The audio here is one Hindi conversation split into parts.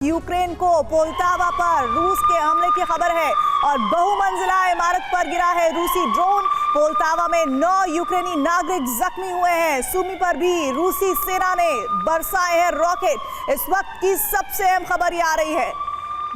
यूक्रेन को पोल्टावा पर रूस के हमले की खबर है और बहुमंजिला इमारत पर गिरा है रूसी ड्रोन। पोल्टावा में 9 यूक्रेनी नागरिक जख्मी हुए हैं। सुमी पर भी रूसी सेना ने बरसाए हैं रॉकेट। इस वक्त की सबसे अहम खबर ये आ रही है,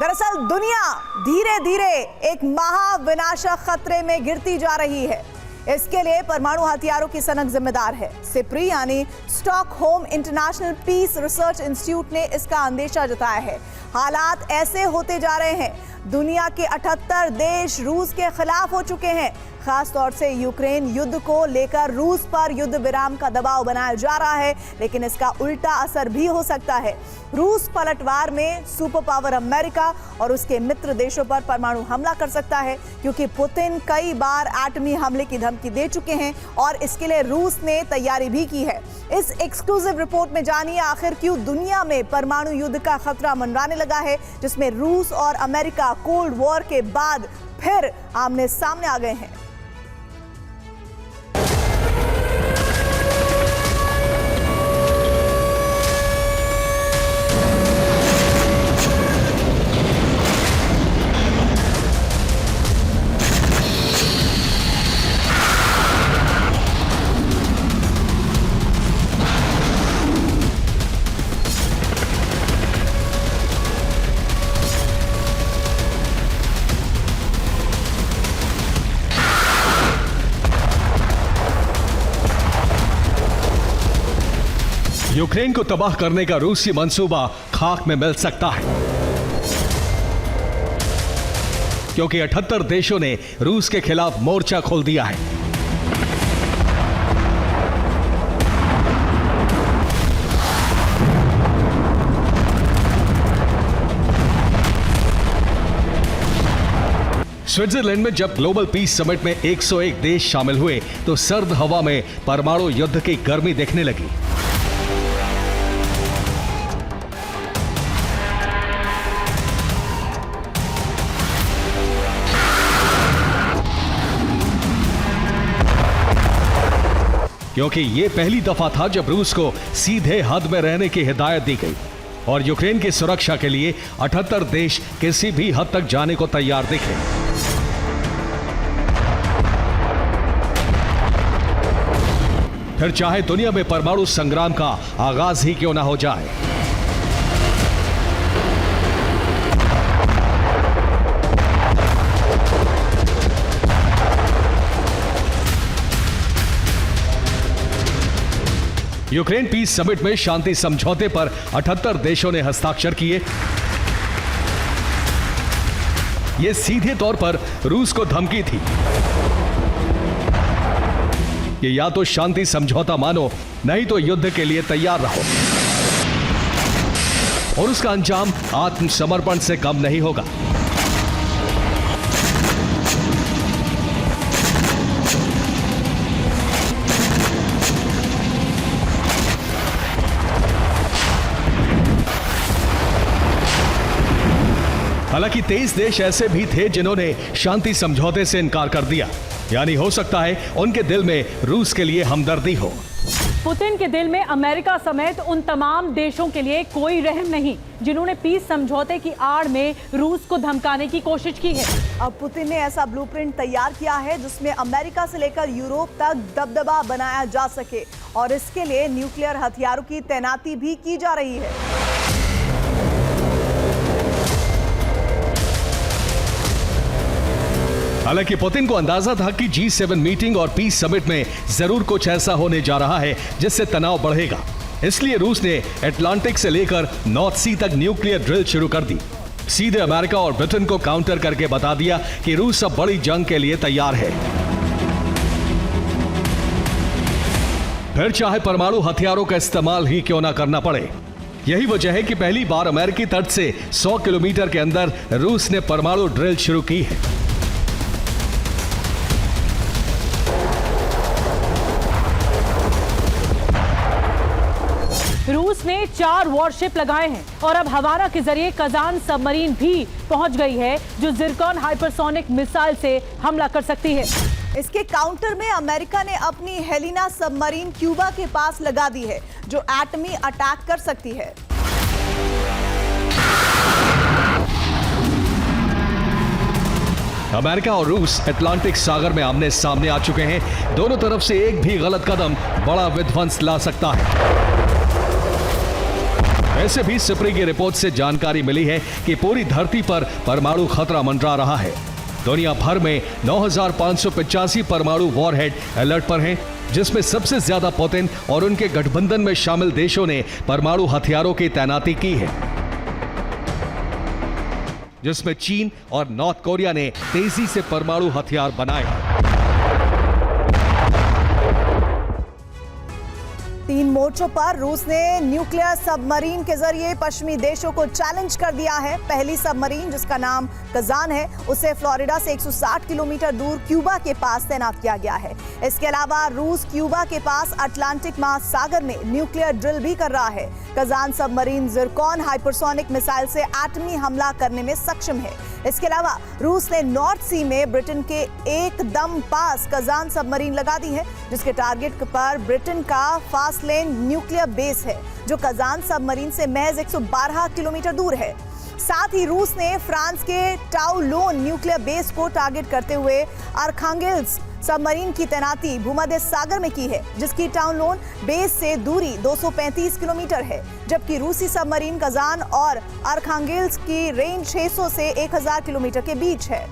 दरअसल दुनिया धीरे धीरे एक महाविनाशक खतरे में गिरती जा रही है। इसके लिए परमाणु हथियारों की सनक जिम्मेदार है। सिप्री यानी Stockholm international peace research institute ने इसका अंदेशा जताया है। हालात ऐसे होते जा रहे हैं, दुनिया के 78 देश रूस के खिलाफ हो चुके हैं। खास तौर से यूक्रेन युद्ध को लेकर रूस पर युद्ध विराम का दबाव बनाया जा रहा है, लेकिन इसका उल्टा असर भी हो सकता है। रूस पलटवार में सुपर पावर अमेरिका और उसके मित्र देशों पर परमाणु हमला कर सकता है, क्योंकि पुतिन कई बार एटमी हमले की धमकी दे चुके हैं और इसके लिए रूस ने तैयारी भी की है। इस एक्सक्लूसिव रिपोर्ट में जानिए आखिर क्यों दुनिया में परमाणु युद्ध का खतरा मंडराने लगा है, जिसमें रूस और अमेरिका कोल्ड वॉर के बाद फिर आमने सामने आ गए हैं। यूक्रेन को तबाह करने का रूसी मंसूबा खाक में मिल सकता है, क्योंकि 78 देशों ने रूस के खिलाफ मोर्चा खोल दिया है। स्विट्जरलैंड में जब ग्लोबल पीस समिट में 101 देश शामिल हुए तो सर्द हवा में परमाणु युद्ध की गर्मी देखने लगी। क्योंकि ये पहली दफा था जब रूस को सीधे हद में रहने की हिदायत दी गई और यूक्रेन की सुरक्षा के लिए 78 देश किसी भी हद तक जाने को तैयार दिखे। फिर चाहे दुनिया में परमाणु संग्राम का आगाज ही क्यों ना हो जाए। यूक्रेन पीस समिट में शांति समझौते पर 78 देशों ने हस्ताक्षर किए। यह सीधे तौर पर रूस को धमकी थी कि या तो शांति समझौता मानो, नहीं तो युद्ध के लिए तैयार रहो, और उसका अंजाम आत्मसमर्पण से कम नहीं होगा। हालांकि 23 देश ऐसे भी थे जिन्होंने शांति समझौते से इनकार कर दिया, यानी हो सकता है उनके दिल में रूस के लिए हमदर्दी हो। पुतिन के दिल में अमेरिका समेत उन तमाम देशों के लिए कोई रहम नहीं जिन्होंने पीस समझौते की आड़ में रूस को धमकाने की कोशिश की है। अब पुतिन ने ऐसा ब्लूप्रिंट तैयार किया है जिसमें अमेरिका से लेकर यूरोप तक दबदबा बनाया जा सके, और इसके लिए न्यूक्लियर हथियारों की तैनाती भी की जा रही है। हालांकि पुतिन को अंदाजा था कि G7 मीटिंग और पीस समिट में जरूर कुछ ऐसा होने जा रहा है जिससे तनाव बढ़ेगा। इसलिए रूस ने अटलांटिक से लेकर नॉर्थ सी तक न्यूक्लियर ड्रिल शुरू कर दी। सीधे अमेरिका और ब्रिटेन को काउंटर करके बता दिया कि रूस अब बड़ी जंग के लिए तैयार है। फिर चाहे परमाणु हथियारों का इस्तेमाल ही क्यों ना करना पड़े। यही वजह है कि पहली बार अमेरिकी तट से 100 किलोमीटर के अंदर रूस ने परमाणु ड्रिल शुरू की है। रूस ने 4 वॉरशिप लगाए हैं और अब हवाना के जरिए कजान सबमरीन भी पहुंच गई है, जो जिरकॉन हाइपरसोनिक मिसाइल से हमला कर सकती है। इसके काउंटर में अमेरिका ने अपनी हेलिना सबमरीन क्यूबा के पास लगा दी है, जो एटमी अटैक कर सकती है। अमेरिका और रूस अटलांटिक सागर में आमने सामने आ चुके हैं। दोनों तरफ से एक भी गलत कदम बड़ा विध्वंस ला सकता है। वैसे भी सिप्री की रिपोर्ट से जानकारी मिली है कि पूरी धरती पर परमाणु खतरा मंडरा रहा है। दुनिया भर में 9,585 परमाणु वॉरहेड अलर्ट पर हैं, जिसमें सबसे ज्यादा पुतिन और उनके गठबंधन में शामिल देशों ने परमाणु हथियारों की तैनाती की है, जिसमें चीन और नॉर्थ कोरिया ने तेजी से परमाणु हथियार बनाए। 3 मोर्चों पर रूस ने न्यूक्लियर सबमरीन के जरिए पश्चिमी देशों को चैलेंज कर दिया है। पहली सबमरीन, जिसका नाम कजान है, उसे फ्लोरिडा से 160 किलोमीटर दूर क्यूबा के पास तैनात किया गया है। इसके अलावा रूस क्यूबा के पास अटलांटिक महासागर में न्यूक्लियर ड्रिल भी कर रहा है। Kazan submarine Zircon hypersonic missile से एटमी हमला करने में सक्षम है। इसके अलावा रूस ने नॉर्थ सी में ब्रिटेन के एकदम पास कजान सबमरीन लगा दी है, जिसके टारगेट पर ब्रिटेन का फास्टलैंड न्यूक्लियर बेस है, जो कजान सबमरीन से महज 112 किलोमीटर दूर है। साथ ही रूस ने फ्रांस के टाउलोन न्यूक्लियर बेस को टारगेट करते हुए आर्खांगेल्स्क सबमरीन की तैनाती भूमध्य सागर में की है, जिसकी टाउलोन बेस से दूरी 235 किलोमीटर है, जबकि रूसी सबमरीन कजान और आर्खांगेल्स्क की रेंज 600 से 1000 किलोमीटर के बीच है।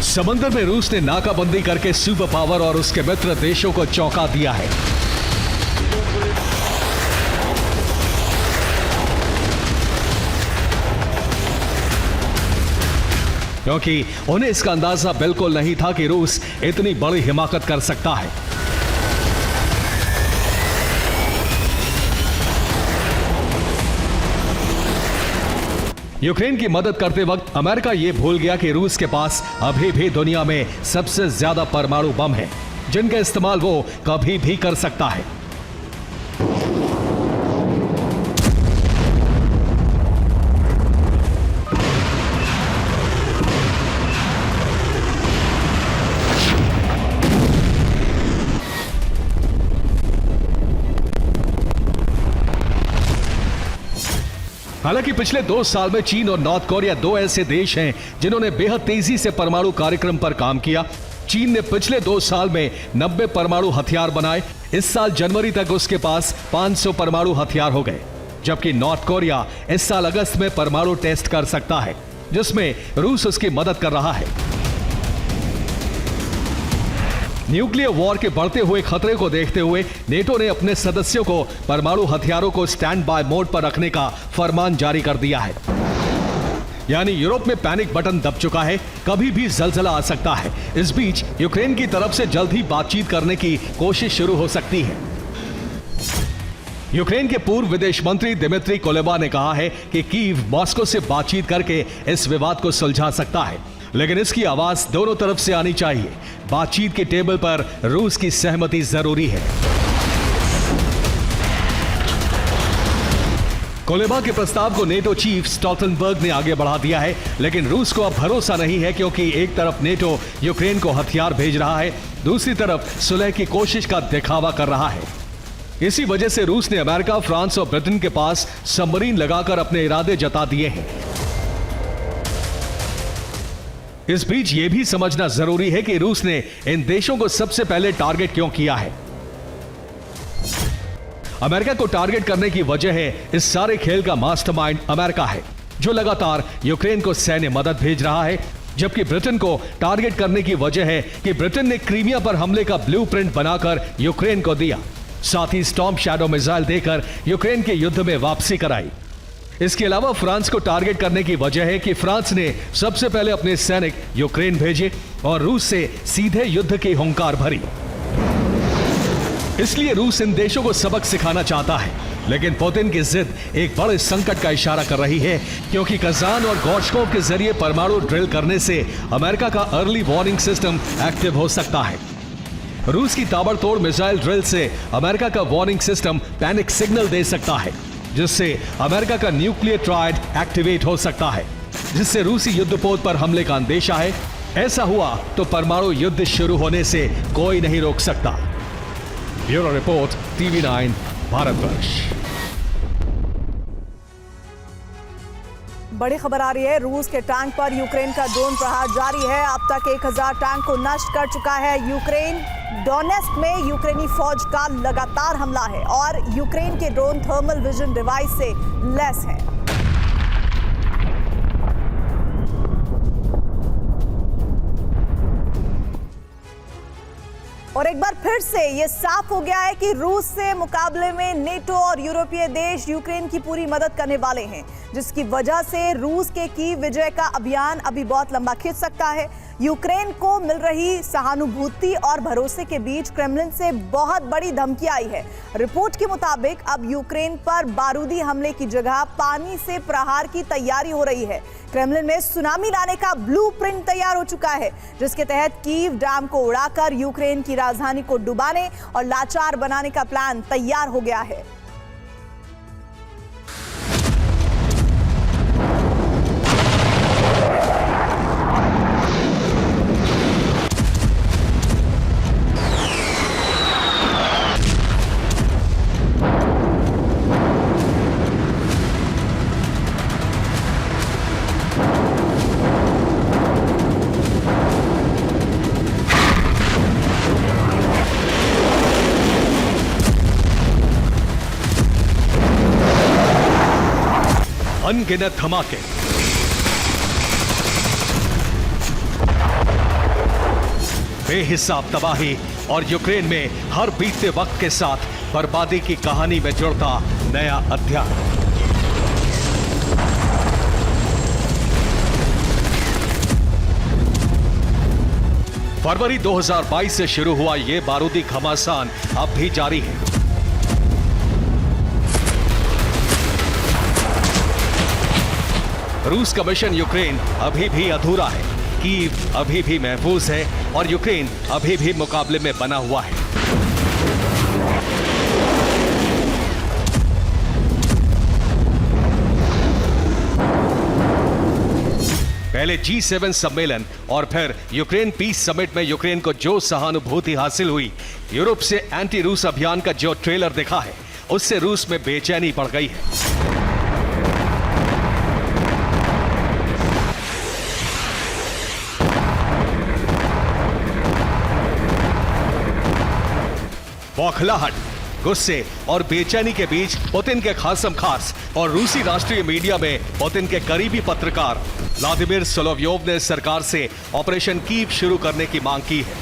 समंदर में रूस ने नाकाबंदी करके सुपर पावर और उसके मित्र देशों को चौंका दिया है। क्योंकि उन्हें इसका अंदाजा बिल्कुल नहीं था कि रूस इतनी बड़ी हिमाकत कर सकता है। यूक्रेन की मदद करते वक्त अमेरिका यह भूल गया कि रूस के पास अभी भी दुनिया में सबसे ज्यादा परमाणु बम है, जिनका इस्तेमाल वो कभी भी कर सकता है। हालांकि पिछले 2 साल में चीन और नॉर्थ कोरिया 2 ऐसे देश हैं जिन्होंने बेहद तेजी से परमाणु कार्यक्रम पर काम किया। चीन ने पिछले 2 साल में 90 परमाणु हथियार बनाए। इस साल जनवरी तक उसके पास 500 परमाणु हथियार हो गए, जबकि नॉर्थ कोरिया इस साल अगस्त में परमाणु टेस्ट कर सकता है, जिसमें रूस उसकी मदद कर रहा है। न्यूक्लियर वॉर के बढ़ते हुए खतरे को देखते हुए नेटो ने अपने सदस्यों को परमाणु हथियारों को स्टैंड बाय मोड पर रखने का फरमान जारी कर दिया है। यानी यूरोप में पैनिक बटन दब चुका है, कभी भी जलजला आ सकता है। इस बीच यूक्रेन की तरफ से जल्द ही बातचीत करने की कोशिश शुरू हो सकती है। यूक्रेन के पूर्व विदेश मंत्री दिमित्री कुलेबा ने कहा है कि कीव मॉस्को से बातचीत करके इस विवाद को सुलझा सकता है, लेकिन इसकी आवाज दोनों तरफ से आनी चाहिए। बातचीत के टेबल पर रूस की सहमति जरूरी है। कुलेबा के प्रस्ताव को नेटो चीफ स्टॉल्टनबर्ग ने आगे बढ़ा दिया है, लेकिन रूस को अब भरोसा नहीं है, क्योंकि एक तरफ नेटो यूक्रेन को हथियार भेज रहा है, दूसरी तरफ सुलह की कोशिश का दिखावा कर रहा है। इसी वजह से रूस ने अमेरिका, फ्रांस और ब्रिटेन के पास सबमरीन लगाकर अपने इरादे जता दिए हैं। इस बीच यह भी समझना जरूरी है कि रूस ने इन देशों को सबसे पहले टारगेट क्यों किया है। अमेरिका को टारगेट करने की वजह है, इस सारे खेल का मास्टरमाइंड अमेरिका है, जो लगातार यूक्रेन को सैन्य मदद भेज रहा है। जबकि ब्रिटेन को टारगेट करने की वजह है कि ब्रिटेन ने क्रीमिया पर हमले का ब्लूप्रिंट बनाकर यूक्रेन को दिया, साथ ही स्टॉर्म शैडो मिसाइल देकर यूक्रेन के युद्ध में वापसी कराई। इसके अलावा फ्रांस को टारगेट करने की वजह है कि फ्रांस ने सबसे पहले अपने सैनिक यूक्रेन भेजे और रूस से सीधे युद्ध की हुंकार भरी। इसलिए रूस इन देशों को सबक सिखाना चाहता है, लेकिन पुतिन की जिद एक बड़े संकट का इशारा कर रही है, क्योंकि कजान और गोर्शकोव के जरिए परमाणु ड्रिल करने से अमेरिका का अर्ली वार्निंग सिस्टम एक्टिव हो सकता है। रूस की ताबड़तोड़ मिसाइल ड्रिल से अमेरिका का वार्निंग सिस्टम पैनिक सिग्नल दे सकता है, जिससे अमेरिका का न्यूक्लियर ट्रायड एक्टिवेट हो सकता है। जिससे रूसी युद्धपोत पर हमले का अंदेशा है। ऐसा हुआ तो परमाणु युद्ध शुरू होने से कोई नहीं रोक सकता। Bureau report, TV9 Bharatvarsh. बड़ी खबर आ रही है, रूस के टैंक पर यूक्रेन का ड्रोन प्रहार जारी है। अब तक 1000 टैंक को नष्ट कर चुका है यूक्रेन। डोनेस्क में यूक्रेनी फौज का लगातार हमला है और यूक्रेन के ड्रोन थर्मल विजन डिवाइस से लैस हैं। और एक बार फिर से ये साफ हो गया है कि रूस से मुकाबले में नेटो और यूरोपीय देश यूक्रेन की पूरी मदद करने वाले हैं, जिसकी वजह से रूस के कीव विजय का अभियान अभी बहुत लंबा खिंच सकता है। यूक्रेन को मिल रही सहानुभूति और भरोसे के बीच क्रेमलिन से बहुत बड़ी धमकी आई है। रिपोर्ट के मुताबिक अब यूक्रेन पर बारूदी हमले की जगह पानी से प्रहार की तैयारी हो रही है। क्रेमलिन में सुनामी लाने का ब्लूप्रिंट तैयार हो चुका है, जिसके तहत कीव डैम को उड़ाकर यूक्रेन की राजधानी को डुबाने और लाचार बनाने का प्लान तैयार हो गया है। अनगिनत धमाके, बेहिसाब तबाही और यूक्रेन में हर बीतते वक्त के साथ बर्बादी की कहानी में जुड़ता नया अध्याय। फरवरी 2022 से शुरू हुआ यह बारूदी घमासान अब भी जारी है। रूस का मिशन यूक्रेन अभी भी अधूरा है। कीव अभी भी महफूज है और यूक्रेन अभी भी मुकाबले में बना हुआ है। पहले G7 सम्मेलन और फिर यूक्रेन पीस समिट में यूक्रेन को जो सहानुभूति हासिल हुई, यूरोप से एंटी रूस अभियान का जो ट्रेलर दिखा है, उससे रूस में बेचैनी बढ़ गई है। बौखलाहट, गुस्से और बेचैनी के बीच पुतिन के खासम खास और रूसी राष्ट्रीय मीडिया में पुतिन के करीबी पत्रकार व्लादिमीर सोलोव्योव ने सरकार से ऑपरेशन कीव शुरू करने की मांग की है।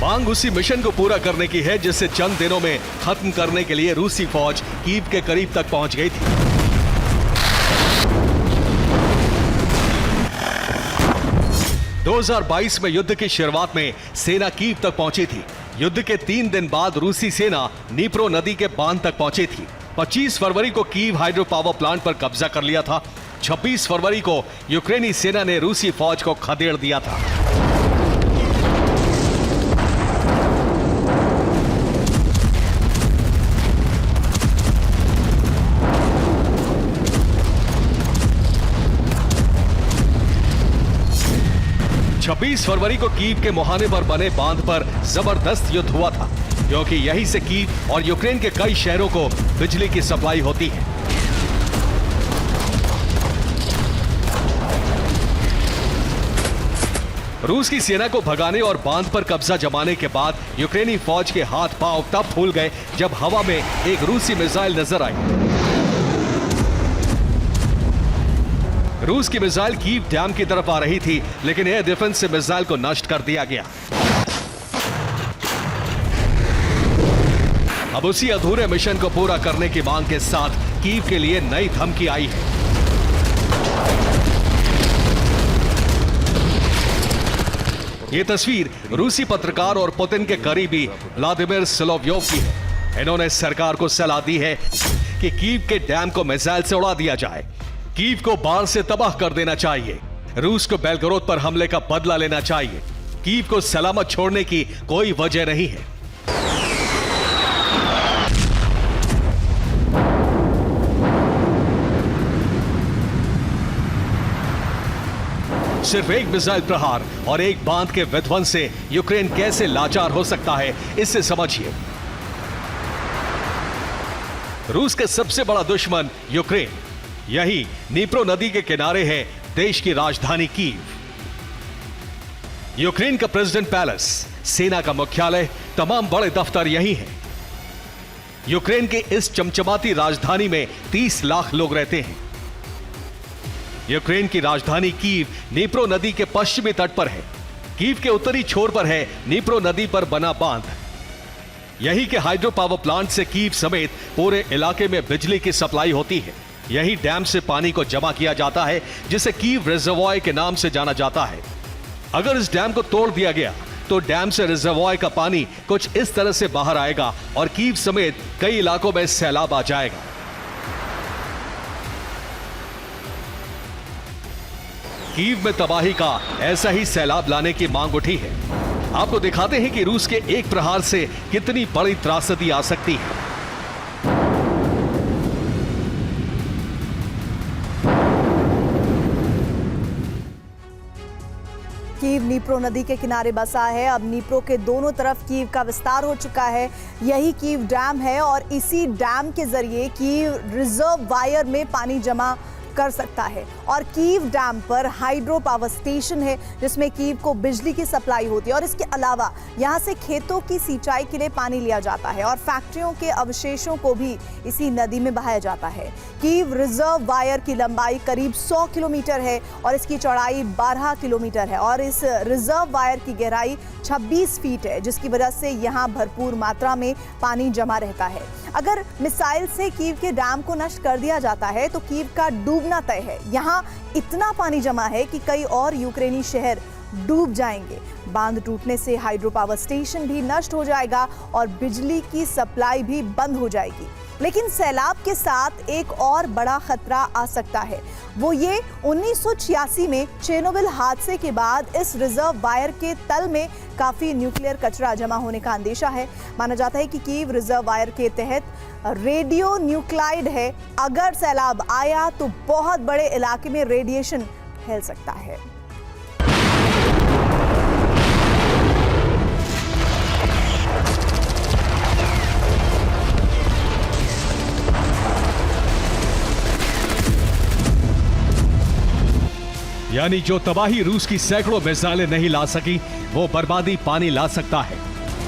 मांग उसी मिशन को पूरा करने की है जिसे चंद दिनों में खत्म करने के लिए रूसी फौज कीव के करीब तक पहुंच गई थी। – 2022 में युद्ध की शुरुआत में सेना कीव तक पहुंची थी। युद्ध के 3 दिन बाद रूसी सेना नीप्रो नदी के बांध तक पहुंची थी। 25 फरवरी को कीव हाइड्रो पावर प्लांट पर कब्जा कर लिया था। 26 फरवरी को यूक्रेनी सेना ने रूसी फौज को खदेड़ दिया था। छब्बीस फरवरी को कीव के मुहाने पर बने बांध पर जबरदस्त युद्ध हुआ था, क्योंकि यहीं से कीव और यूक्रेन के कई शहरों को बिजली की सप्लाई होती है। रूस की सेना को भगाने और बांध पर कब्जा जमाने के बाद यूक्रेनी फौज के हाथ पांव तब फूल गए जब हवा में एक रूसी मिसाइल नजर आई। रूस की मिसाइल कीव डैम की तरफ आ रही थी, लेकिन एयर डिफेंस से मिसाइल को नष्ट कर दिया गया। अब उसी अधूरे मिशन को पूरा करने की मांग के साथ कीव के लिए नई धमकी आई है। यह तस्वीर रूसी पत्रकार और पुतिन के करीबी व्लादिमीर सोलोव्योव की है। इन्होंने सरकार को सलाह दी है कि कीव के डैम को मिसाइल से उड़ा दिया जाए। कीव को बाढ़ से तबाह कर देना चाहिए। रूस को बेलगोरोद पर हमले का बदला लेना चाहिए। कीव को सलामत छोड़ने की कोई वजह नहीं है। सिर्फ एक मिसाइल प्रहार और एक बांध के विध्वंस से यूक्रेन कैसे लाचार हो सकता है, इससे समझिए। रूस के सबसे बड़ा दुश्मन यूक्रेन, यही नीप्रो नदी के किनारे है देश की राजधानी कीव। यूक्रेन का प्रेसिडेंट पैलेस, सेना का मुख्यालय, तमाम बड़े दफ्तर यही हैं। यूक्रेन के इस चमचमाती राजधानी में 30 लाख लोग रहते हैं। यूक्रेन की राजधानी कीव नीप्रो नदी के पश्चिमी तट पर है। कीव के उत्तरी छोर पर है नीप्रो नदी पर बना बांध। यही के हाइड्रो पावर प्लांट से कीव समेत पूरे इलाके में बिजली की सप्लाई होती है। यही डैम से पानी को जमा किया जाता है, जिसे कीव रिजर्वॉयर के नाम से जाना जाता है। अगर इस डैम को तोड़ दिया गया तो डैम से रिजर्वॉयर का पानी कुछ इस तरह से बाहर आएगा और कीव समेत कई इलाकों में सैलाब आ जाएगा। कीव में तबाही का ऐसा ही सैलाब लाने की मांग उठी है। आपको दिखाते हैं कि रूस के एक प्रहार से कितनी बड़ी त्रासदी आ सकती है। कीव नीप्रो नदी के किनारे बसा है। अब नीप्रो के दोनों तरफ कीव का विस्तार हो चुका है। यही कीव डैम है और इसी डैम के जरिए कीव रिजर्व वायर में पानी जमा कर सकता है। और कीव डैम पर हाइड्रो पावर स्टेशन है जिसमें कीव को बिजली की सप्लाई होती है। और इसके अलावा यहां से खेतों की सिंचाई के लिए पानी लिया जाता है और फैक्ट्रियों के अवशेषों को भी इसी नदी में बहाया जाता है। कीव रिजर्व वायर की लंबाई करीब 100 किलोमीटर है और इसकी चौड़ाई 12 किलोमीटर है और इस रिजर्व वायर की गहराई 26 फीट है, जिसकी वजह से यहाँ भरपूर मात्रा में पानी जमा रहता है। अगर मिसाइल से कीव के डैम को नष्ट कर दिया जाता है तो कीव का डूबना तय है। यहाँ इतना पानी जमा है कि कई और यूक्रेनी शहर डूब जाएंगे। बांध टूटने से हाइड्रो पावर स्टेशन भी नष्ट हो जाएगा और बिजली की सप्लाई भी बंद हो जाएगी। लेकिन सैलाब के साथ एक और बड़ा खतरा आ सकता है। वो ये 1986 में चेर्नोबिल हादसे के बाद इस रिजर्व वायर के तल में काफी न्यूक्लियर कचरा जमा होने का अंदेशा है। माना जाता है कि कीव रिजर्व वायर के तहत रेडियो न्यूक्लाइड है। अगर सैलाब आया तो बहुत बड़े इलाके में रेडिएशन फैल सकता है। यानी जो तबाही रूस की सैकड़ों मिसाइलें नहीं ला सकी, वो बर्बादी पानी ला सकता है।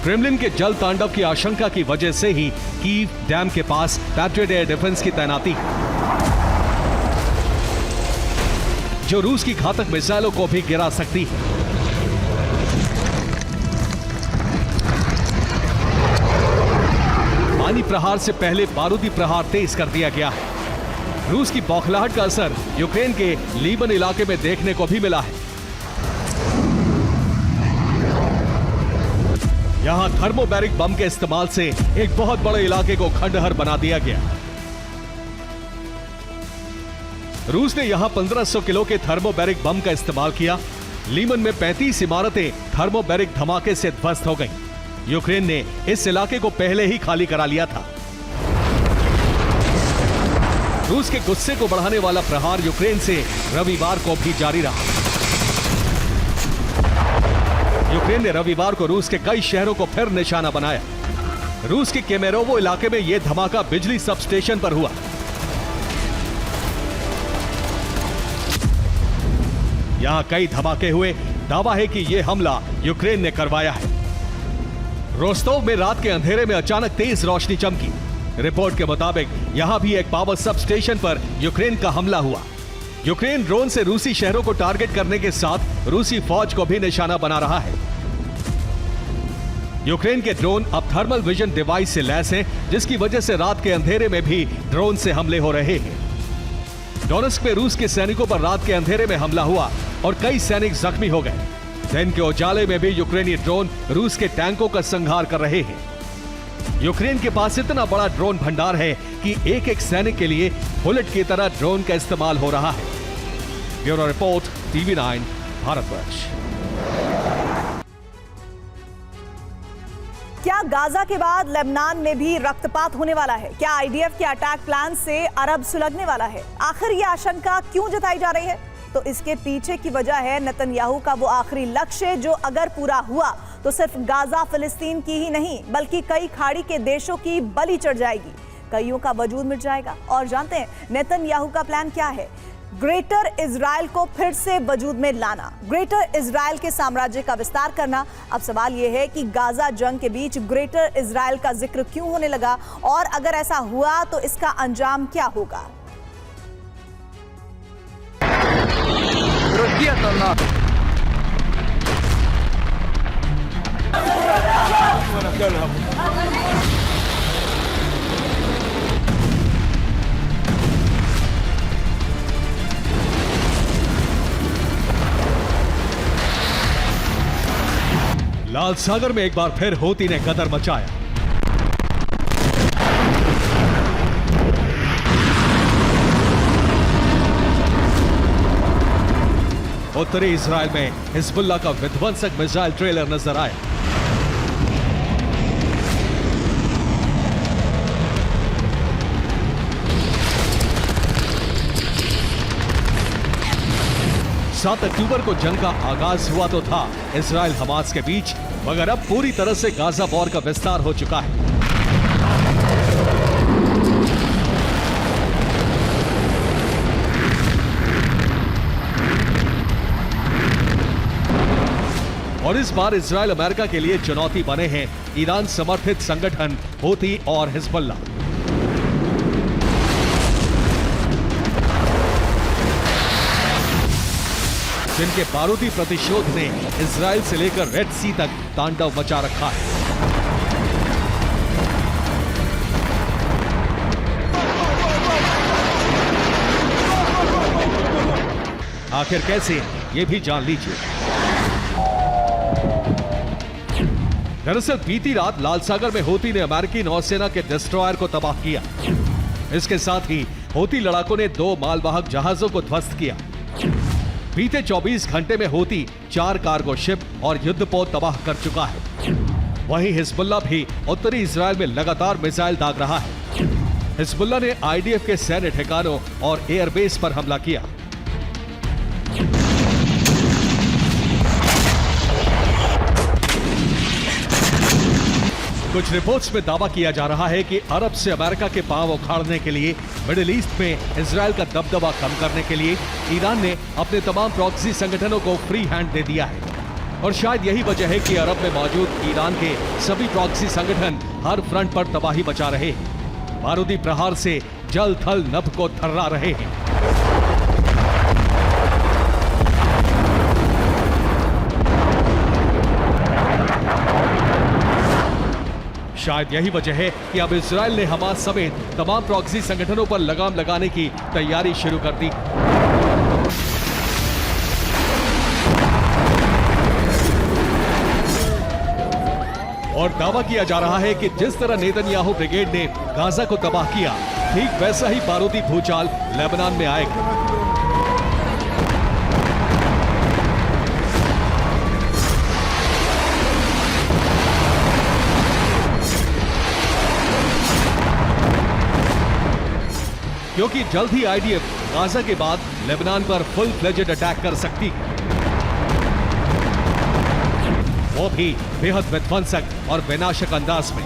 क्रेमलिन के जल तांडव की आशंका की वजह से ही कीव डैम के पास पैट्रियट एयर डिफेंस की तैनाती है, जो रूस की घातक मिसाइलों को भी गिरा सकती है। पानी प्रहार से पहले बारूदी प्रहार तेज कर दिया गया है। रूस की बौखलाहट का असर यूक्रेन के लीबन इलाके में देखने को भी मिला है। यहां थर्मोबैरिक बम के इस्तेमाल से एक बहुत बड़े इलाके को खंडहर बना दिया गया। रूस ने यहां 1500 किलो के थर्मोबैरिक बम का इस्तेमाल किया। लीबन में 35 इमारतें थर्मोबैरिक धमाके से ध्वस्त हो गईं। यूक्रेन ने इस इलाके को पहले ही खाली करा लिया था। रूस के गुस्से को बढ़ाने वाला प्रहार यूक्रेन से रविवार को भी जारी रहा। यूक्रेन ने रविवार को रूस के कई शहरों को फिर निशाना बनाया। रूस के केमेरोवो इलाके में यह धमाका बिजली सबस्टेशन पर हुआ। यहां कई धमाके हुए। दावा है कि यह हमला यूक्रेन ने करवाया है। रोस्तोव में रात के अंधेरे में अचानक तेज रोशनी चमकी। रिपोर्ट के मुताबिक यहां भी एक पावर सब स्टेशन पर यूक्रेन का हमला हुआ। यूक्रेन ड्रोन से रूसी शहरों को टारगेट करने के साथ रूसी फौज को भी निशाना बना रहा है। यूक्रेन के ड्रोन अब थर्मल विजन डिवाइस से लैस हैं, जिसकी वजह से रात के अंधेरे में भी ड्रोन से हमले हो रहे हैं। डोनेस्क में रूस के सैनिकों पर रात के अंधेरे में हमला हुआ और कई सैनिक जख्मी हो गए। दिन के उजाले में भी यूक्रेनी ड्रोन रूस के टैंकों का संहार कर रहे हैं। यूक्रेन के पास इतना बड़ा ड्रोन भंडार है कि एक एक सैनिक के लिए बुलेट की तरह ड्रोन का इस्तेमाल हो रहा है। Bureau report, TV9 Bharatvarsh. क्या गाजा के बाद लेबनान में भी रक्तपात होने वाला है? क्या IDF के अटैक प्लान से अरब सुलगने वाला है? आखिर ये आशंका क्यों जताई जा रही है? तो इसके पीछे की वजह है नेतन्याहू का वो आखिरी लक्ष्य जो अगर पूरा हुआ तो सिर्फ गाजा फिलिस्तीन की ही नहीं बल्कि कई खाड़ी के देशों की बलि चढ़ जाएगी, कईयों का वजूद मिट जाएगा। और जानते हैं नेतन्याहू का प्लान क्या है? ग्रेटर इजराइल को फिर से वजूद में लाना, ग्रेटर इजराइल के साम्राज्य का विस्तार करना। अब सवाल यह है कि गाजा जंग के बीच ग्रेटर इजराइल का जिक्र क्यों होने लगा और अगर ऐसा हुआ तो इसका अंजाम क्या होगा? लाल सागर में एक बार फिर हूती ने कदर मचाया। उत्तरी इजराइल में हिजबुल्लाह का विध्वंसक मिसाइल ट्रेलर नजर आया। सात अक्टूबर को जंग का आगाज हुआ तो था इजराइल हमास के बीच, मगर अब पूरी तरह से गाजा वॉर का विस्तार हो चुका है। और इस बार इजराइल अमेरिका के लिए चुनौती बने हैं ईरान समर्थित संगठन हूती और हिजबुल्लाह। जिनके बारूदी प्रतिशोध ने इजराइल से लेकर रेड सी तक तांडव मचा रखा है। आखिर कैसे, ये भी जान लीजिए। दरअसल बीती रात लाल सागर में हूती ने अमेरिकी नौसेना के डिस्ट्रॉयर को तबाह किया। इसके साथ ही हूती लड़ाकों ने 2 मालवाहक जहाजों को ध्वस्त किया। बीते 24 घंटे में हूती 4 कार्गो शिप और युद्धपोत तबाह कर चुका है। वहीं हिजबुल्लाह भी उत्तरी इजराइल में लगातार मिसाइल दाग रहा है। हिजबुल्लाह ने आईडीएफ के सैन्य ठिकानों और एयरबेस पर हमला किया। कुछ रिपोर्ट्स में दावा किया जा रहा है कि अरब से अमेरिका के पांव उखाड़ने के लिए मिडिल ईस्ट में इजराइल का दबदबा कम करने के लिए ईरान ने अपने तमाम प्रॉक्सी संगठनों को फ्री हैंड दे दिया है। और शायद यही वजह है कि अरब में मौजूद ईरान के सभी प्रॉक्सी संगठन हर फ्रंट पर तबाही मचा रहे हैं, बारूदी प्रहार से जल थल नभ को थर्रा रहे हैं। शायद यही वजह है कि अब इजराइल ने हमास समेत तमाम प्रॉक्सी संगठनों पर लगाम लगाने की तैयारी शुरू कर दी। और दावा किया जा रहा है कि जिस तरह नेतन्याहू ब्रिगेड ने गाजा को तबाह किया, ठीक वैसा ही बारूदी भूचाल लेबनान में आएगा। क्योंकि जल्द ही आईडीएफ गाजा के बाद लेबनान पर फुल फ्लेजेड अटैक कर सकती है, वो भी बेहद विध्वंसक और विनाशक अंदाज में।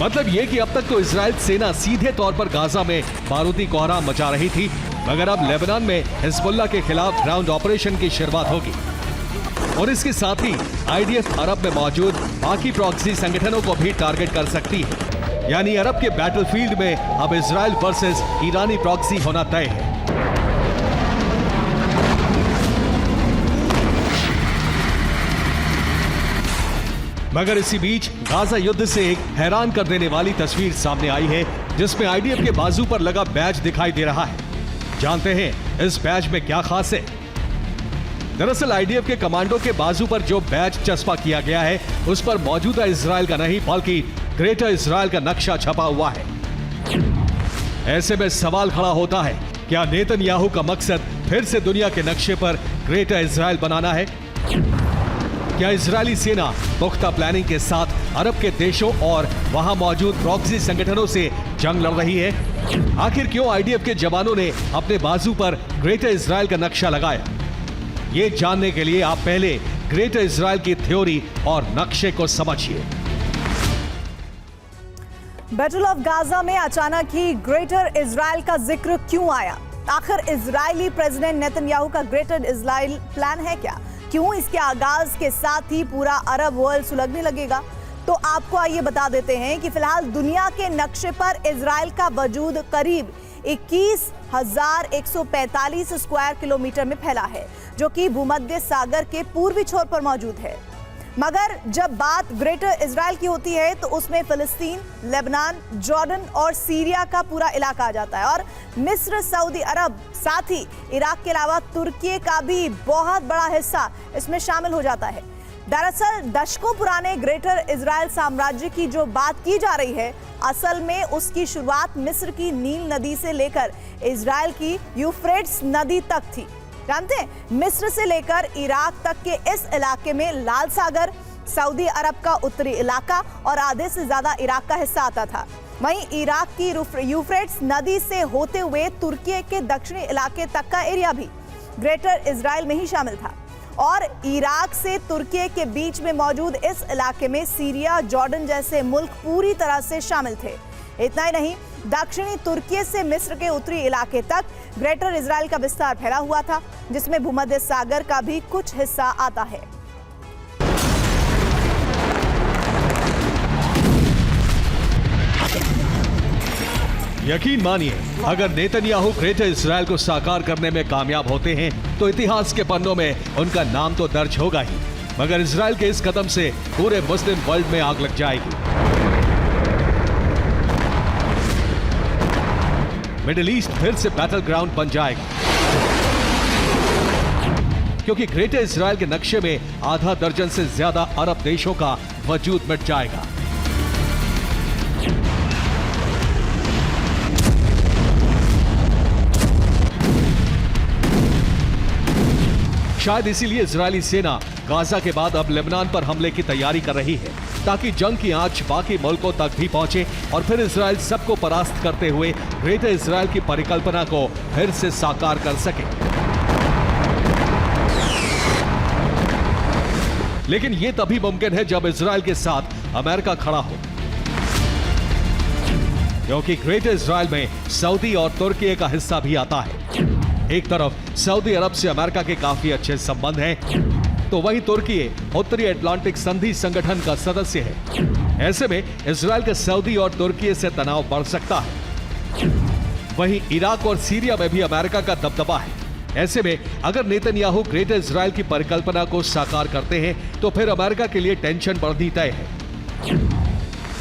मतलब ये कि अब तक तो इजराइल सेना सीधे तौर पर गाजा में बारूदी कोहराम मचा रही थी, मगर अब लेबनान में हिजबुल्लाह के खिलाफ ग्राउंड ऑपरेशन की शुरुआत होगी। और इसके साथ ही आईडीएफ अरब में मौजूद बाकी प्रॉक्सी संगठनों को भी टारगेट कर सकती है। यानी अरब के बैटलफील्ड में अब इजराइल वर्सेस ईरानी प्रॉक्सी होना तय है। मगर इसी बीच गाजा युद्ध से एक हैरान कर देने वाली तस्वीर सामने आई है, जिसमें आईडीएफ के बाजू पर लगा बैज दिखाई दे रहा है। जानते हैं इस बैज में क्या खास है? दरअसल आईडीएफ के कमांडो के बाजू पर जो बैज चस्पा किया गया है, उस पर मौजूदा इजराइल का नहीं बल्कि ग्रेटर इजराइल का नक्शा छपा हुआ है। ऐसे में सवाल खड़ा होता है, क्या नेतन्याहू का मकसद फिर से दुनिया के नक्शे पर ग्रेटर इजराइल बनाना है? क्या इजरायली सेना पुख्ता प्लानिंग के साथ अरब के देशों और वहां मौजूद प्रॉक्सी संगठनों से जंग लड़ रही है? आखिर क्यों आईडीएफ के जवानों ने अपने बाजू पर ग्रेटर इजराइल का नक्शा लगाया? ये जानने के लिए आप पहले ग्रेटर इजराइल की थ्योरी और नक्शे को समझिए। बैटल ऑफ गाजा में अचानक ही ग्रेटर इजराइल का जिक्र क्यों आया? आखिर इजरायली प्रेसिडेंट नेतन्याहू का ग्रेटर इजराइल प्लान है क्या? क्यों इसके आगाज के साथ ही पूरा अरब वर्ल्ड सुलगने लगेगा? तो आपको आइए बता देते हैं कि फिलहाल दुनिया के नक्शे पर इजराइल का वजूद करीब 21,145 स्क्वायर किलोमीटर में फैला है, जो कि भूमध्य सागर के पूर्वी छोर पर मौजूद है। मगर जब बात ग्रेटर इजराइल की होती है तो उसमें फिलिस्तीन, लेबनान, जॉर्डन और सीरिया का पूरा इलाका आ जाता है और मिस्र, सऊदी अरब, साथ ही इराक के अलावा तुर्की का भी बहुत बड़ा हिस्सा इसमें शामिल हो जाता है। दरअसल दशकों पुराने ग्रेटर इजराइल साम्राज्य की जो बात की जा रही है, असल में उसकी शुरुआत मिस्र की नील नदी से लेकर इजराइल की यूफ्रेट्स नदी तक थी। जानते हैं, मिस्र से लेकर इराक तक के इस इलाके में लाल सागर, सऊदी अरब का उत्तरी इलाका और आधे से ज्यादा इराक का हिस्सा आता था। वहीं इराक की यूफ्रेट्स नदी से होते हुए तुर्की के दक्षिणी इलाके तक का एरिया भी ग्रेटर इजराइल में ही शामिल था और इराक से तुर्की के बीच में मौजूद इस इलाके में सीरिया, जॉर्डन जैसे मुल्क पूरी तरह से शामिल थे। इतना ही नहीं, दक्षिणी तुर्की से मिस्र के उत्तरी इलाके तक ग्रेटर इजराइल का विस्तार फैला हुआ था, जिसमें भूमध्य सागर का भी कुछ हिस्सा आता है। यकीन मानिए, अगर नेतन्याहू ग्रेटर इजराइल को साकार करने में कामयाब होते हैं तो इतिहास के पन्नों में उनका नाम तो दर्ज होगा ही, मगर इजराइल के इस कदम से पूरे मुस्लिम वर्ल्ड में आग लग जाएगी। मिडिल ईस्ट फिर से बैटल ग्राउंड बन जाएगा, क्योंकि ग्रेटर इजराइल के नक्शे में आधा दर्जन से ज्यादा अरब देशों का वजूद मिट जाएगा। शायद इसीलिए इजरायली सेना गाजा के बाद अब लेबनान पर हमले की तैयारी कर रही है, ताकि जंग की आंच बाकी मुल्कों तक भी पहुंचे और फिर इजराइल सबको परास्त करते हुए ग्रेटर इजराइल की परिकल्पना को फिर से साकार कर सके। लेकिन यह तभी मुमकिन है जब इजराइल के साथ अमेरिका खड़ा हो, क्योंकि ग्रेटर इजराइल में सऊदी और तुर्की का हिस्सा भी आता है। एक तरफ सऊदी अरब से अमेरिका के काफी अच्छे संबंध हैं, तो वहीं तुर्की उत्तरी अटलांटिक संधि संगठन का सदस्य है। ऐसे में इजराइल के सऊदी और तुर्की से तनाव बढ़ सकता है। वहीं इराक और सीरिया में भी अमेरिका का दबदबा है। ऐसे में अगर नेतन्याहू ग्रेटर इजराइल की परिकल्पना को साकार करते हैं तो फिर अमेरिका के लिए टेंशन बढ़नी तय है।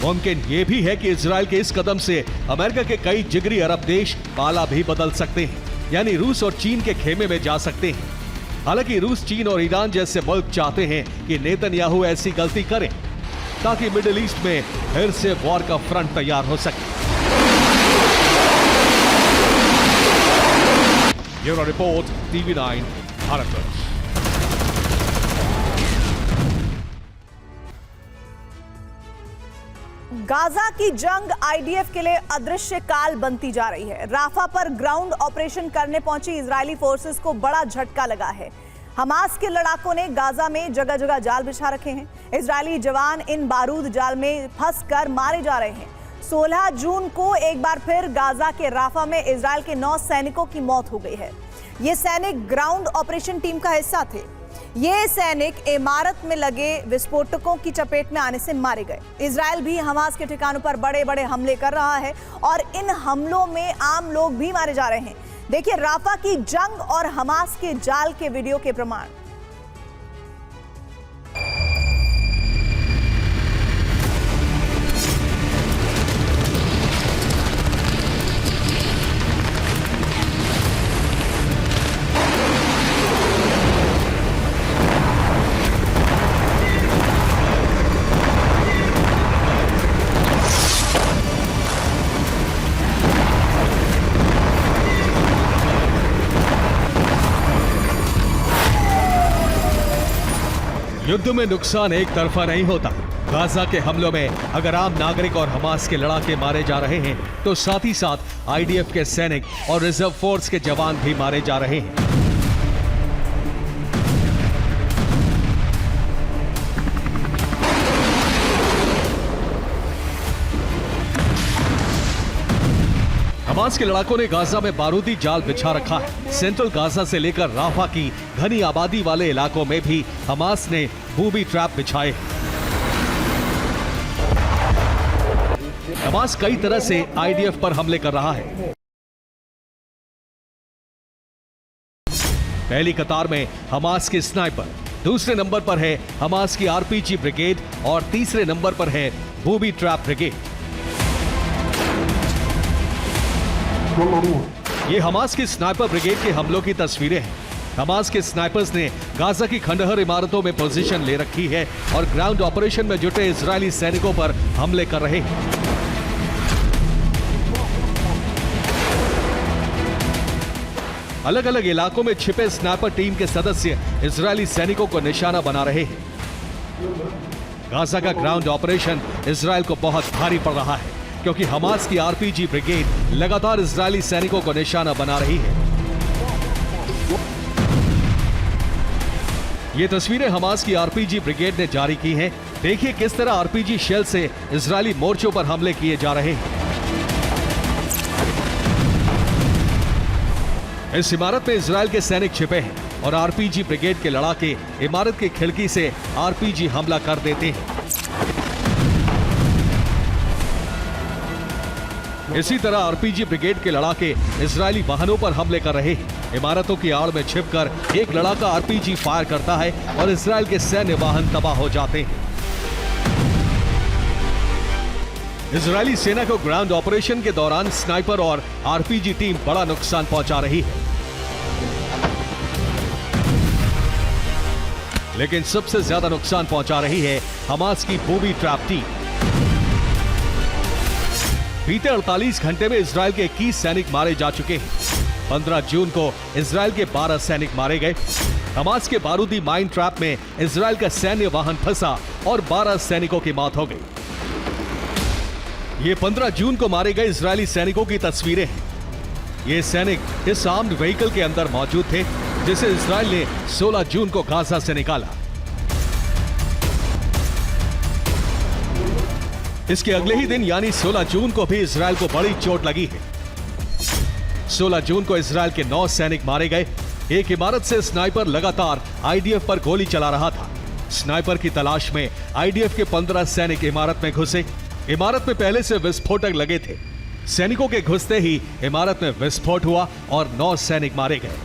मुमकिन यह भी है कि इजराइल के इस कदम से अमेरिका के कई जिगरी अरब देश पाला भी बदल सकते हैं, यानी रूस और चीन के खेमे में जा सकते हैं। हालांकि रूस, चीन और ईरान जैसे मुल्क चाहते हैं कि नेतन्याहू ऐसी गलती करे ताकि मिडिल ईस्ट में फिर से वॉर का फ्रंट तैयार हो सके। Bureau report, TV9 Bharatvarsh. Gaza की जंग आईडीएफ के लिए अदृश्य काल बनती जा रही है। राफा पर ग्राउंड ऑपरेशन करने पहुंची इजरायली फोर्सेस को बड़ा झटका लगा है। हमास के लड़ाकों ने गाजा में जगह जगह जाल बिछा रखे हैं। इजरायली जवान इन बारूद जाल में फंसकर मारे जा रहे हैं। 16 जून को एक बार फिर गाजा के राफा में इजरायल के 9 सैनिकों की मौत हो गई है। ये सैनिक ग्राउंड ऑपरेशन टीम का हिस्सा थे। ये सैनिक इमारत में लगे विस्फोटकों की चपेट में आने से मारे गए। इजरायल भी हमास के ठिकानों पर बड़े बड़े हमले कर रहा है और इन हमलों में आम लोग भी मारे जा रहे हैं। देखिए राफा की जंग और हमास के जाल के वीडियो के प्रमाण। युद्ध में नुकसान एक तरफा नहीं होता। गाजा के हमलों में अगर आम नागरिक और हमास के लड़ाके मारे जा रहे हैं तो साथ ही साथ आईडीएफ के सैनिक और रिजर्व फोर्स के जवान भी मारे जा रहे हैं। हमास के लड़ाकों ने गाजा में बारूदी जाल बिछा रखा है। सेंट्रल गाजा से लेकर राफा की घनी आबादी वाले इलाकों में भी हमास ने बूबी ट्रैप बिछाए। हमास कई तरह से आईडीएफ पर हमले कर रहा है। पहली कतार में हमास के स्नाइपर, दूसरे नंबर पर है हमास की आरपीजी ब्रिगेड और तीसरे नंबर पर है बूबी ट्रैप ब्रिगेड। ये हमास की स्नाइपर ब्रिगेड के हमलों की तस्वीरें हैं। हमास के स्नाइपर्स ने गाजा की खंडहर इमारतों में पोजीशन ले रखी है और ग्राउंड ऑपरेशन में जुटे इजरायली सैनिकों पर हमले कर रहे हैं। अलग अलग इलाकों में छिपे स्नाइपर टीम के सदस्य इजरायली सैनिकों को निशाना बना रहे हैं। गाजा का ग्राउंड ऑपरेशन इजरायल को बहुत भारी पड़ रहा है क्योंकि हमास की आरपीजी ब्रिगेड लगातार इजरायली सैनिकों को निशाना बना रही है। ये तस्वीरें हमास की आरपीजी ब्रिगेड ने जारी की हैं। देखिए किस तरह आरपीजी शेल से इजरायली मोर्चों पर हमले किए जा रहे हैं। इस इमारत में इजरायल के सैनिक छिपे हैं और आरपीजी ब्रिगेड के लड़ाके इमारत की खिड़की से आरपीजी हमला कर देते हैं। इसी तरह आरपीजी ब्रिगेड के लड़ाके इजरायली वाहनों पर हमले कर रहे हैं। इमारतों की आड़ में छिपकर एक लड़ाका आरपीजी फायर करता है और इजरायल के सैन्य वाहन तबाह हो जाते हैं। इजरायली सेना को ग्राउंड ऑपरेशन के दौरान स्नाइपर और आरपीजी टीम बड़ा नुकसान पहुंचा रही है। लेकिन सबसे ज्यादा नुकसान पहुंचा रही है हमास की बूबी ट्रैप टीम। बीते 48 घंटे में इजरायल के 21 सैनिक मारे जा चुके हैं। 15 जून को इजरायल के 12 सैनिक मारे गए। हमास के बारूदी माइन ट्रैप में इजरायल का सैन्य वाहन फंसा और 12 सैनिकों की मौत हो गई। ये 15 जून को मारे गए इजरायली सैनिकों की तस्वीरें हैं। ये सैनिक इस आर्म्ड व्हीकल के अंदर मौजूद थे जिसे इजरायल ने 16 जून को गाजा से निकाला। इसके अगले ही दिन यानी 16 जून को भी इजरायल को बड़ी चोट लगी है। 16 जून को इजरायल के 9 सैनिक मारे गए। एक इमारत से स्नाइपर लगातार आईडीएफ पर गोली चला रहा था। स्नाइपर की तलाश में आईडीएफ के 15 सैनिक इमारत में घुसे। इमारत में पहले से विस्फोटक लगे थे। सैनिकों के घुसते ही इमारत में विस्फोट हुआ और 9 सैनिक मारे गए।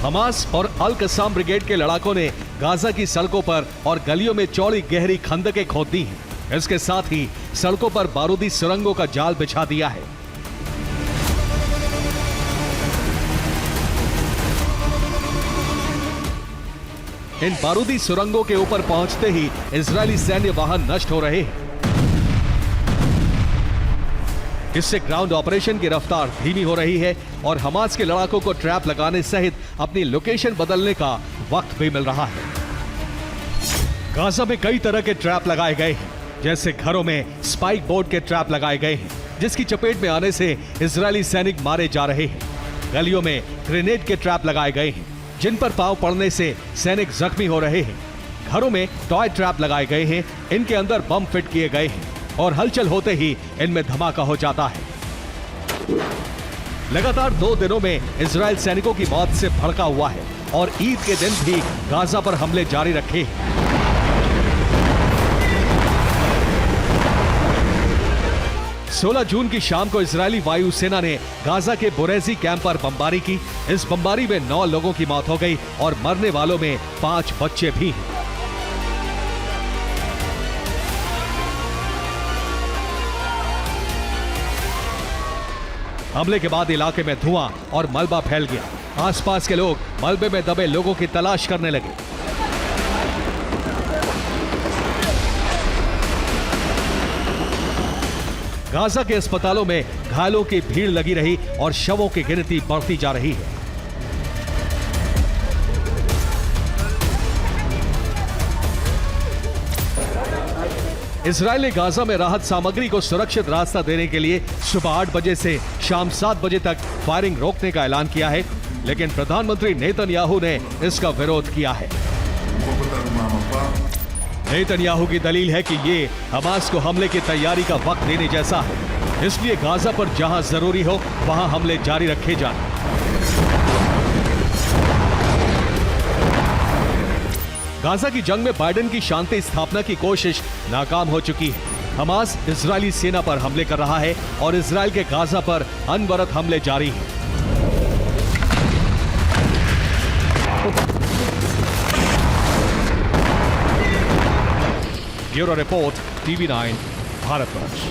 हमास और अल कसाम ब्रिगेड के लड़ाकों ने गाजा की सड़कों पर और गलियों में चौड़ी गहरी खंदकें खोद दी हैं। इसके साथ ही सड़कों पर बारूदी सुरंगों का जाल बिछा दिया है। इन बारूदी सुरंगों के ऊपर पहुंचते ही इजरायली सैन्य वाहन नष्ट हो रहे हैं। इससे ग्राउंड ऑपरेशन की रफ्तार धीमी हो रही है और हमास के लड़ाकों को ट्रैप लगाने सहित अपनी लोकेशन बदलने का वक्त भी मिल रहा है। गाजा में कई तरह के ट्रैप लगाए गए हैं, जैसे घरों में स्पाइक बोर्ड के ट्रैप लगाए गए हैं जिसकी चपेट में आने से इजरायली सैनिक मारे जा रहे हैं। गलियों में ग्रेनेड के ट्रैप लगाए गए हैं जिन पर पांव पड़ने से सैनिक जख्मी हो रहे हैं। घरों में टॉय ट्रैप लगाए गए हैं, इनके अंदर बम फिट किए गए हैं और हलचल होते ही इनमें धमाका हो जाता है। लगातार 2 दिनों में इजरायल सैनिकों की मौत से भड़का हुआ है और ईद के दिन भी गाजा पर हमले जारी रखे हैं। 16 जून की शाम को इजरायली वायुसेना ने गाजा के बुरेजी कैंप पर बमबारी की। इस बमबारी में 9 लोगों की मौत हो गई और मरने वालों में 5 बच्चे भी हैं। हमले के बाद इलाके में धुआं और मलबा फैल गया। आसपास के लोग मलबे में दबे लोगों की तलाश करने लगे। गाजा के अस्पतालों में घायलों की भीड़ लगी रही और शवों की गिनती बढ़ती जा रही है। इजरायल ने गाजा में राहत सामग्री को सुरक्षित रास्ता देने के लिए सुबह 8 बजे से शाम 7 बजे तक फायरिंग रोकने का ऐलान किया है, लेकिन प्रधानमंत्री नेतन्याहू ने इसका विरोध किया है। नेतन्याहू की दलील है कि ये हमास को हमले की तैयारी का वक्त देने जैसा है, इसलिए गाजा पर जहां जरूरी हो वहां हमले जारी रखे जाएं। गाजा की जंग में बाइडेन की शांति स्थापना की कोशिश नाकाम हो चुकी है। हमास इजरायली सेना पर हमले कर रहा है और इजरायल के गाजा पर अनवरत हमले जारी हैं। Bureau report, TV9 Bharatvarsh.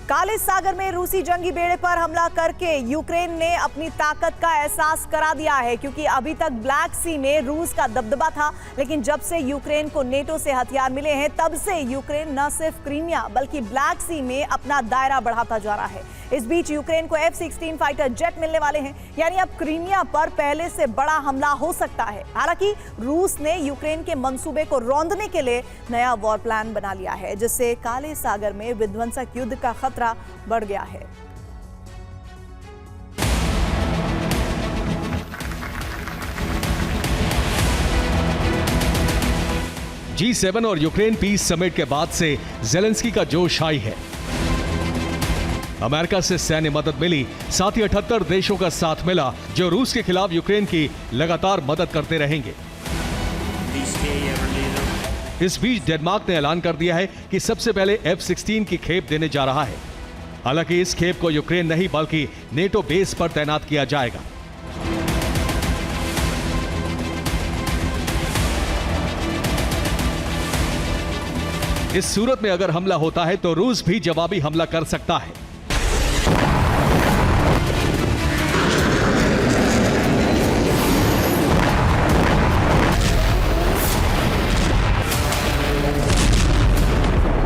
काले सागर में रूसी जंगी बेड़े पर हमला करके यूक्रेन ने अपनी ताकत का एहसास करा दिया है, क्योंकि अभी तक ब्लैक सी में रूस का दबदबा था, लेकिन जब से यूक्रेन को नेटो से हथियार मिले हैं तब से यूक्रेन न सिर्फ क्रीमिया बल्कि ब्लैक सी में अपना दायरा बढ़ाता जा रहा है। इस बीच यूक्रेन को F-16 फाइटर जेट मिलने वाले हैं, यानी अब क्रीमिया पर पहले से बड़ा हमला हो सकता है। हालांकि रूस ने यूक्रेन के मंसूबे को रौंदने के लिए नया वॉर प्लान बना लिया है, जिससे काले सागर में विध्वंसक युद्ध का खतरा बढ़ गया है। G7 और यूक्रेन पीस समिट के बाद से जेलेंस्की का जोश हाई है। अमेरिका से सैन्य मदद मिली, साथ ही 78 देशों का साथ मिला जो रूस के खिलाफ यूक्रेन की लगातार मदद करते रहेंगे। इस बीच डेनमार्क ने ऐलान कर दिया है कि सबसे पहले F-16 की खेप देने जा रहा है। हालांकि इस खेप को यूक्रेन नहीं बल्कि नेटो बेस पर तैनात किया जाएगा। इस सूरत में अगर हमला होता है तो रूस भी जवाबी हमला कर सकता है।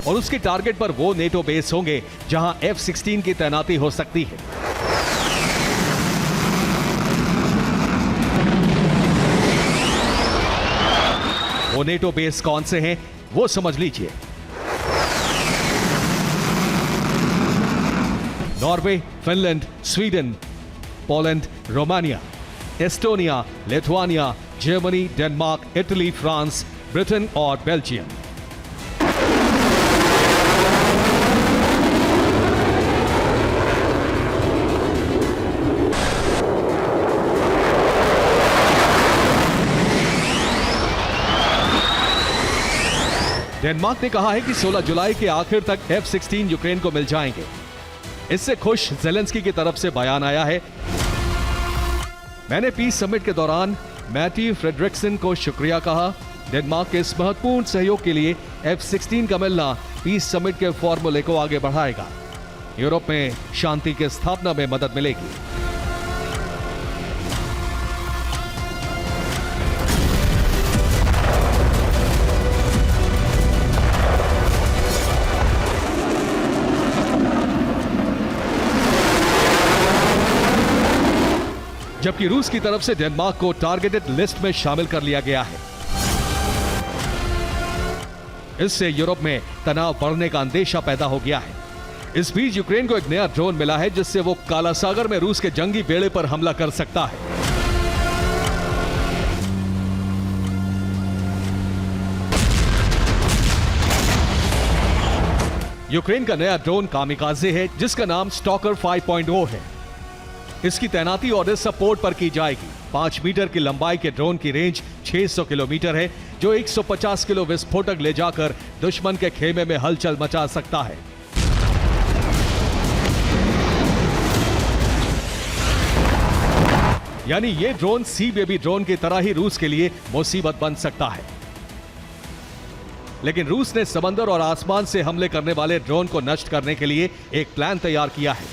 और उसके टारगेट पर वो नेटो बेस होंगे जहां F-16 की तैनाती हो सकती है। वो नेटो बेस कौन से हैं वो समझ लीजिए। Norway, Finland, Sweden, Poland, Romania, Estonia, Lithuania, Germany, Denmark, Italy, France, Britain और बेल्जियम। डेनमार्क ने कहा है कि 16 जुलाई के आखिर तक F-16 यूक्रेन को मिल जाएंगे। इससे खुश जेलेंस्की की तरफ से बयान आया है। मैंने पीस समिट के दौरान मैटी फ्रेडरिक्सन को शुक्रिया कहा। डेनमार्क के इस महत्वपूर्ण सहयोग के लिए F-16 का मिलना पीस समिट के फॉर्मूले को आगे बढ़ाएगा। यूरोप में शांति की स्थापना में मदद मिलेगी। जबकि रूस की तरफ से डेनमार्क को टारगेटेड लिस्ट में शामिल कर लिया गया है। इससे यूरोप में तनाव बढ़ने का अंदेशा पैदा हो गया है। इस बीच यूक्रेन को एक नया ड्रोन मिला है जिससे वो काला सागर में रूस के जंगी बेड़े पर हमला कर सकता है। यूक्रेन का नया ड्रोन कामिकाजे है जिसका नाम स्टॉकर 5.0 है। इसकी तैनाती और सपोर्ट पर की जाएगी। 5 मीटर की लंबाई के ड्रोन की रेंज 600 किलोमीटर है, जो 150 किलो विस्फोटक ले जाकर दुश्मन के खेमे में हलचल मचा सकता है। यानी ये ड्रोन सी बेबी ड्रोन की तरह ही रूस के लिए मुसीबत बन सकता है। लेकिन रूस ने समंदर और आसमान से हमले करने वाले ड्रोन को नष्ट करने के लिए एक प्लान तैयार किया है,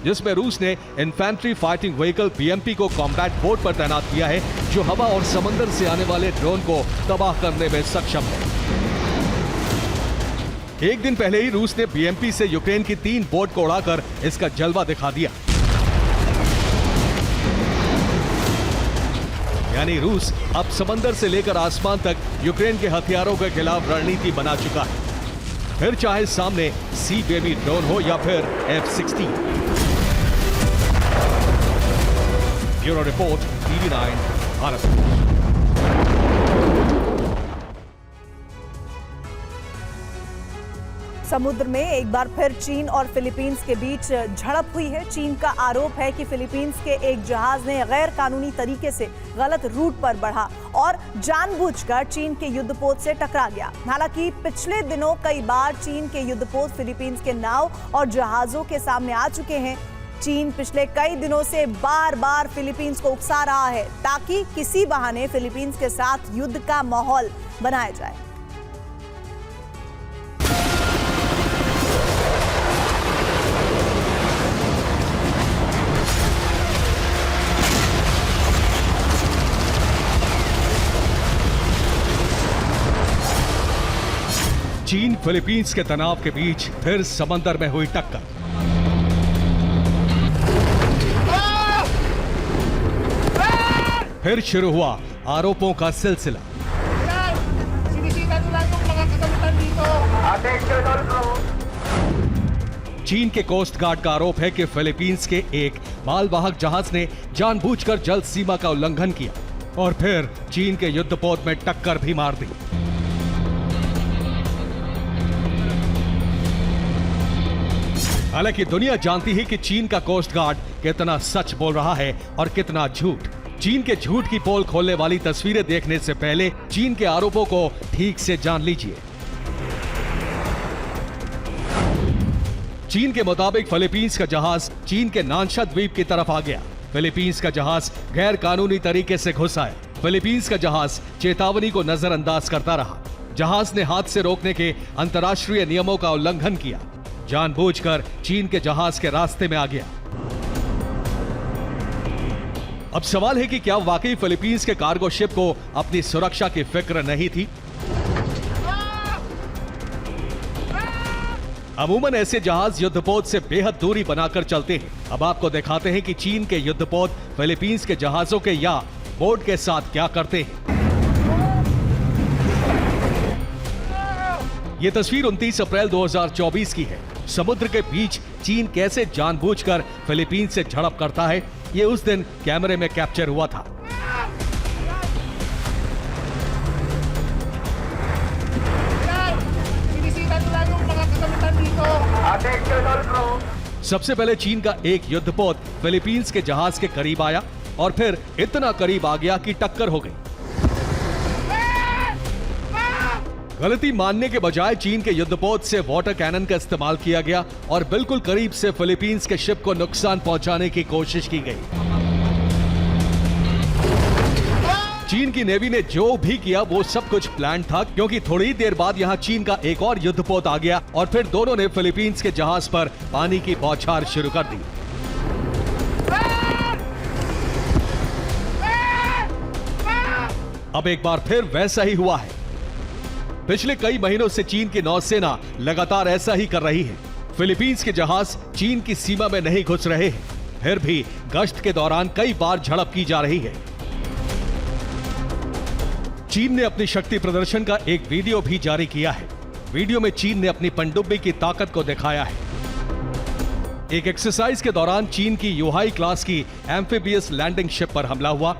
जिसमें रूस ने इन्फेंट्री फाइटिंग व्हीकल PMP को कॉम्बैट बोट पर तैनात किया है, जो हवा और समंदर से आने वाले ड्रोन को तबाह करने में सक्षम है। एक दिन पहले ही रूस ने बीएमपी से यूक्रेन की 3 बोट को उड़ाकर इसका जलवा दिखा दिया। यानी रूस अब समंदर से लेकर आसमान तक यूक्रेन के हथियारों के खिलाफ रणनीति बना चुका है, फिर चाहे सामने सी बेबी ड्रोन हो या फिर F-16। Bureau report, TV9 Bharat. समुद्र में एक बार फिर चीन और फिलीपींस के बीच झड़प हुई है। चीन का आरोप है कि फिलीपींस के एक जहाज ने गैर कानूनी तरीके से गलत रूट पर बढ़ा और जानबूझकर चीन के युद्धपोत से टकरा गया। हालांकि पिछले दिनों कई बार चीन के युद्धपोत फिलीपींस के नाव और जहाजों के सामने आ चुके हैं। चीन पिछले कई दिनों से बार बार फिलीपींस को उकसा रहा है ताकि किसी बहाने फिलीपींस के साथ युद्ध का माहौल बनाया जाए। चीन फिलीपींस के तनाव के बीच फिर समंदर में हुई टक्कर। फिर शुरू हुआ आरोपों का सिलसिला। चीन के कोस्ट गार्ड का आरोप है कि फिलीपींस के एक मालवाहक जहाज ने जानबूझकर जल सीमा का उल्लंघन किया और फिर चीन के युद्धपोत में टक्कर भी मार दी। हालांकि दुनिया जानती है कि चीन का कोस्ट गार्ड कितना सच बोल रहा है और कितना झूठ। चीन के झूठ की पोल खोलने वाली तस्वीरें देखने से पहले चीन के आरोपों को ठीक से जान लीजिए। चीन के मुताबिक फिलीपींस का जहाज चीन के नानशा द्वीप की तरफ आ गया। फिलीपींस का जहाज गैर कानूनी तरीके से घुसा है। फिलीपींस का जहाज चेतावनी को नजरअंदाज करता रहा। जहाज ने हादसे रोकने के अंतर्राष्ट्रीय नियमों का उल्लंघन किया, जानबूझकर चीन के जहाज के रास्ते में आ गया। अब सवाल है कि क्या वाकई फिलीपींस के कार्गो शिप को अपनी सुरक्षा की फिक्र नहीं थी? अमूमन ऐसे जहाज युद्धपोत से बेहद दूरी बनाकर चलते हैं। अब आपको दिखाते हैं कि चीन के युद्धपोत फिलीपींस के जहाजों के या बोट के साथ क्या करते हैं। यह तस्वीर 29 अप्रैल 2024 की है। समुद्र के बीच चीन कैसे जानबूझकर फिलीपींस से झड़प करता है, ये उस दिन कैमरे में कैप्चर हुआ था। सबसे पहले चीन का एक युद्धपोत फिलीपींस के जहाज के करीब आया और फिर इतना करीब आ गया कि टक्कर हो गई। गलती मानने के बजाय चीन के युद्धपोत से वाटर कैनन का इस्तेमाल किया गया और बिल्कुल करीब से फिलीपींस के शिप को नुकसान पहुंचाने की कोशिश की गई। चीन की नेवी ने जो भी किया वो सब कुछ प्लान था, क्योंकि थोड़ी ही देर बाद यहां चीन का एक और युद्धपोत आ गया और फिर दोनों ने फिलीपींस के जहाज पर पानी की बौछार शुरू कर दी। अब एक बार फिर वैसा ही हुआ है। पिछले कई महीनों से चीन की नौसेना लगातार ऐसा ही कर रही है। फिलीपींस के जहाज चीन की सीमा में नहीं घुस रहे हैं, फिर भी गश्त के दौरान कई बार झड़प की जा रही है। चीन ने अपनी शक्ति प्रदर्शन का एक वीडियो भी जारी किया है। वीडियो में चीन ने अपनी पनडुब्बी की ताकत को दिखाया है। एक एक्सरसाइज के दौरान चीन की यूहाई क्लास की एम्फीबियस लैंडिंग शिप पर हमला हुआ।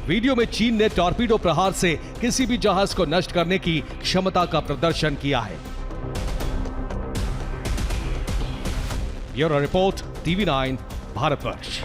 वीडियो में चीन ने टॉर्पीडो प्रहार से किसी भी जहाज को नष्ट करने की क्षमता का प्रदर्शन किया है। Bureau report, TV9 Bharatvarsh.